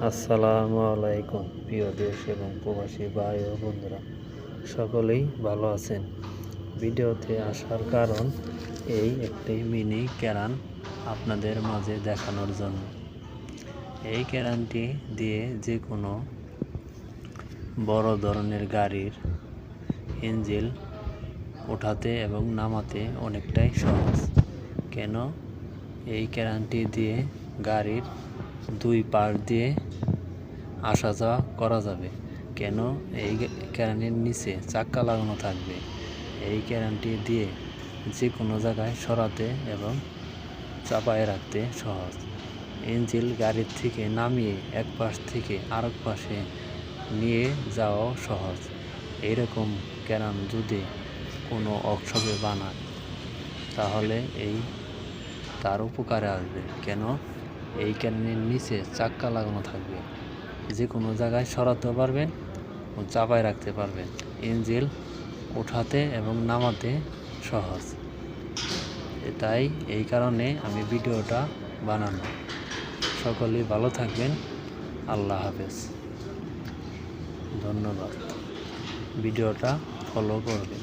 আসসালামু আলাইকুম প্রিয় দেশ এবং প্রবাসী ভাই ও বন্ধুরা, সকলেই ভালো আছেন। ভিডিওতে আসার কারণ এই একটি মিনি ক্যারান আপনাদের মাঝে দেখানোর জন্য। এই ক্যারানটি দিয়ে যে কোনো বড় ধরনের গাড়ির ইঞ্জিন ওঠাতে এবং নামাতে অনেকটাই সহজ। কেন এই ক্যারানটি দিয়ে গাড়ির দুই পাশ দিয়ে আসা যাওয়া করা যাবে। কেন এই ক্যারানের নিচে চাক্কা লাগানো থাকবে। এই ক্যারানটি দিয়ে যে কোনো জায়গায় সরাতে এবং চাপায় রাখতে সহজ। ইঞ্জিন গাড়ির থেকে নামিয়ে এক পাশ থেকে আরেক পাশে নিয়ে যাওয়াও সহজ। এইরকম ক্যারান যদি কোনো ওয়ার্কশপে বানায় তাহলে তার উপকারে আসবে। কেন এই ক্যারানের নিচে চাক্কা লাগানো থাকবে, যে কোনো জায়গায় সরাতে পারবেন ও চাপায় রাখতে পারবেন। ইঞ্জিন ওঠাতে এবং নামাতে সহজ। তাই এই কারণে আমি ভিডিওটা বানানো। সকলেই ভালো থাকবেন। আল্লাহ হাফেজ। ধন্যবাদ। ভিডিওটা ফলো করবেন।